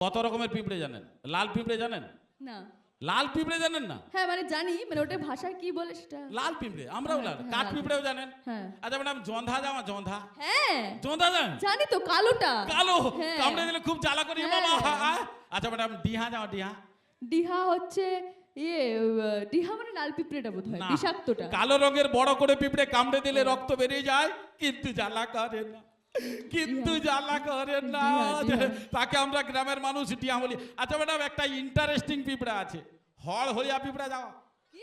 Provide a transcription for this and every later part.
কত রকমের পিঁপড়ে জানেন? লাল পিঁপড়ে জানেন? না। লাল পিঁপড়ে জানেন না? হ্যাঁ মানে জানি, মানে ওটা ভাষায় কি বলে সেটা। লাল পিঁপড়ে, আমরাও লাল। হ্যাঁ, কাঠ লাল পিঁপড়েও জানেন? হ্যাঁ। আচ্ছা ম্যাডাম, জন্ধা জামা, জন্ধা হ্যাঁ জন্ধা জানেন? জানি তো, কালোটা। কালো, হ্যাঁ। কামড়ে দিলে খুব জ্বালা করি হ্যাঁ। বাবা। আচ্ছা ম্যাডাম, ডিহা জামা, ডিহা? ডিহা হচ্ছে ইয়ে, ডিহা মানে লাল পিঁপড়েটা বোধ হয়, না। বিষাক্তটা। কালো রঙের বড় করে পিঁপড়ে কামড়ে দিলে রক্ত বেরিয়ে যায়, কিন্তু জ্বালা করে না, কিন্তু জ্বালা করে না। ডিহা। তাকে আমরা গ্রামের মানুষ ডিহা বলি। আচ্ছা ম্যাডাম, একটা ইন্টারেস্টিং পিঁপড়া আছে, হল হইয়া পিঁপড়া। যাওয়া কি?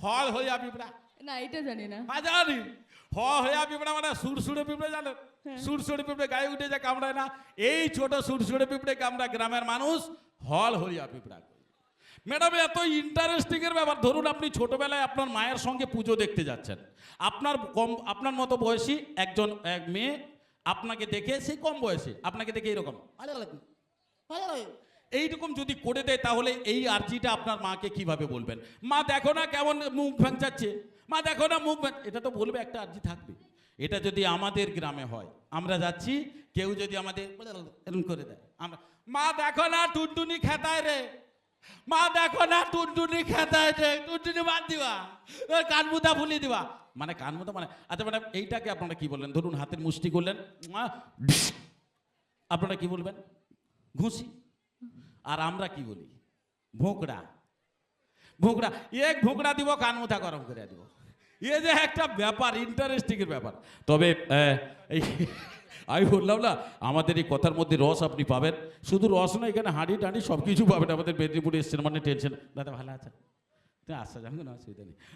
হল হইয়া পিঁপড়া না এটা জানি না। জানি। হইয়া পিঁপড়া মানে সুরসুরে পিঁপড়ে জানেন? সুরসুরে পিঁপড়ে গায়ে উঠে যায়, কামড়ায় না। এই ছোট সুরসুরে পিঁপড়েকে আমরা গ্রামের মানুষ হল হইয়া পিঁপড়া করি। ম্যাডাম, এত ইন্টারেস্টিং এর ব্যাপার। ধরুন আপনি ছোটবেলায় আপনার মায়ের সঙ্গে পুজো দেখতে যাচ্ছেন, আপনার মতো বয়সী এক মেয়ে আপনাকে দেখে, সেই কম বয়সী আপনাকে দেখে এইরকম এইরকম যদি করে দেয়, তাহলে এই আর্জিটা আপনার মাকে কিভাবে বলবেন? মা দেখো না কেমন মুখ ভেঙচাচ্ছে, মা দেখো না মুখ এটা তো বলবে, একটা আর্জি থাকবে। এটা যদি আমাদের গ্রামে হয়, আমরা যাচ্ছি, কেউ যদি আমাদের এরকম করে দেয়, আমরা মা দেখো না টুনটুনি খেতায় রে, মা দেখো না টুনটুনি খেতায় রে, টুনটুনি বাদ দিবা, কানমুদা ফুলি দিবা, মানে কানমুদা মানে। আচ্ছা ম্যাডাম, এইটাকে আপনারা কি বললেন? ধরুন হাতের মুষ্টি করলেন, আপনারা কি বলবেন? ঘুষি। আর আমরা কি বলি? ভোঁকড়া। ভোঁকড়া, এক ভোঁকড়া দিব, কানমুথা গরম করে দিব। এ যে একটা ব্যাপার, ইন্টারেস্টিং এর ব্যাপার। তবে আমি বললাম না, আমাদের এই কথার মধ্যে রস আপনি পাবেন। শুধু রস না, এখানে হাঁড়ি টাঁড়ি সব কিছু পাবেন। আমাদের মেদিনীপুরে এসছেন মানে টেনশন। দাদা ভালো আছেন? তুমি আসা যাবে, কোনো অসুবিধা নেই।